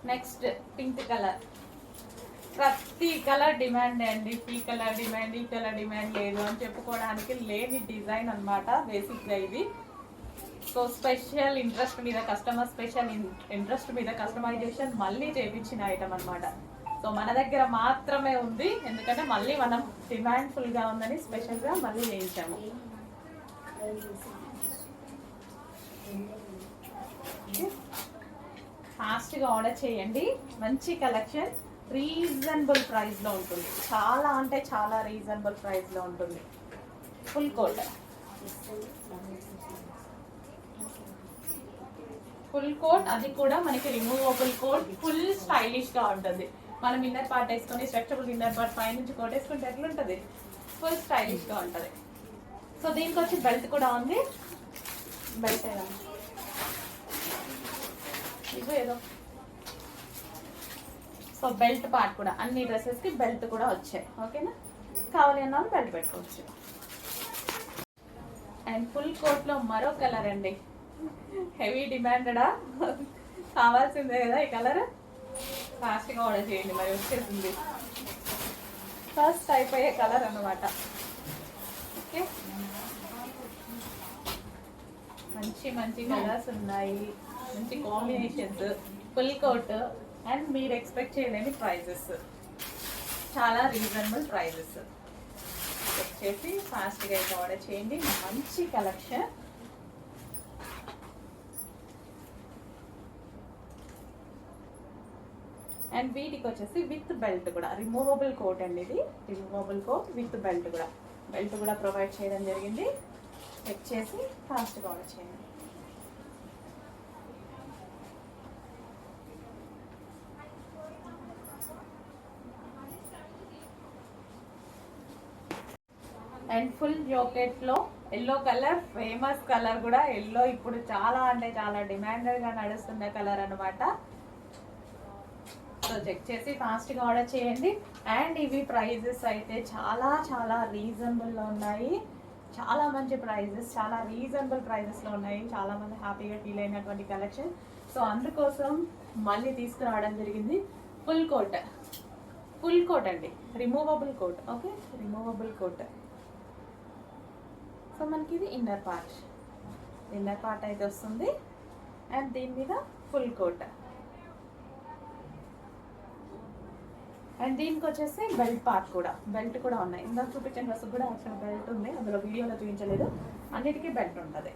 Next pink colour. ప్రతి colour demand అండి. ఈ కలర్ డిమాండ్, ఈ కలర్ డిమాండ్ లేదు అని చెప్పుకోవడానికి లేని డిజైన్ అనమాట బేసిక్గా ఇది. సో స్పెషల్ ఇంట్రెస్ట్ మీద కస్టమర్ స్పెషల్ ఇంట్రెస్ట్ మీద కస్టమైజేషన్ మళ్ళీ చేయించిన ఐటమ్ అనమాట. సో మన దగ్గర మాత్రమే ఉంది, ఎందుకంటే మళ్ళీ మనం డిమాండ్ ఫుల్గా ఉందని స్పెషల్గా మళ్ళీ చేయించాము. ఫాస్ట్గా ఆర్డర్ చేయండి. మంచి కలెక్షన్ రీజనబుల్ ప్రైస్లో ఉంటుంది. చాలా అంటే చాలా రీజనబుల్ ప్రైస్లో ఉంటుంది. ఫుల్ కోట్, ఫుల్ కోట్, అది కూడా మనకి రిమూవబుల్ కోట్. ఫుల్ స్టైలిష్గా ఉంటుంది. మనం ఇన్నర్ పార్ట్ వేసుకొని స్ట్రక్చరబుల్ ఇన్నర్ పార్ట్ పై నుంచి కోట్ వేసుకుంటే ఎట్లుంటుంది, ఫుల్ స్టైలిష్గా ఉంటుంది. సో దీనికి వచ్చి బెల్ట్ కూడా ఉంది. బెల్ట్ ఏదో సో బెల్ట్ పార్ట్ కూడా అన్ని డ్రెస్సెస్కి బెల్ట్ కూడా వచ్చాయి. ఓకేనా, కావాలి అన్న బెల్ట్ పెట్టుకోవచ్చు. అండ్ ఫుల్ కోట్లో మరో కలర్ అండి, హెవీ డిమాండెడా, కావాల్సిందే కదా ఈ కలర్. ఫాస్ట్గా ఆర్డర్ చేయండి, మరి వచ్చేసింది. ఫస్ట్ అయిపోయే కలర్ అన్నమాట. ఓకే, మంచి మంచి కలర్స్ ఉన్నాయి, మంచి కాంబినేషన్స్, ఫుల్ కోట్. అండ్ మీరు ఎక్స్పెక్ట్ చేయలేని ప్రైజెస్, చాలా రీజనబుల్ ప్రైజెస్. వచ్చేసి ఫాస్ట్గా అయితే ఆర్డర్ చేయండి. మంచి కలెక్షన్. అండ్ వీటికి వచ్చేసి విత్ బెల్ట్ కూడా, రిమూవబుల్ కోట్ అండి ఇది. రిమూవబుల్ కోట్ విత్ బెల్ట్ కూడా, బెల్ట్ కూడా ప్రొవైడ్ చేయడం జరిగింది. చెక్ చేసి ఫాస్ట్గా ఆర్డర్ చేయండి. అండ్ ఫుల్ జాకెట్లో ఎల్లో కలర్, ఫేమస్ కలర్ కూడా. ఎల్లో ఇప్పుడు చాలా అంటే చాలా డిమాండెడ్గా నడుస్తున్న కలర్ అనమాట. సో చెక్ చేసి ఫాస్ట్గా ఆర్డర్ చేయండి. అండ్ ఇవి ప్రైజెస్ అయితే చాలా చాలా రీజనబుల్లో ఉన్నాయి. చాలా మంచి ప్రైజెస్, చాలా రీజనబుల్ ప్రైజెస్లో ఉన్నాయి. చాలామంది హ్యాపీగా ఫీల్ అయినటువంటి కలెక్షన్. సో అందుకోసం మళ్ళీ తీసుకురావడం జరిగింది. ఫుల్ కోట్, ఫుల్ కోట్ అండి, removable coat. Okay, removable coat. So మనకి ఇది ఇన్నర్ పార్ట్ అయితే వస్తుంది. అండ్ దీని మీద ఫుల్ కోట్. అండ్ దీనికి వచ్చేసి బెల్ట్ పార్ట్ కూడా, బెల్ట్ కూడా ఉన్నాయి. ఇందాక చూపించిన డ్రెస్ కూడా యాక్చువల్ బెల్ట్ ఉంది, అందులో వీడియోలో చూపించలేదు. అన్నిటికీ బెల్ట్ ఉంటుంది.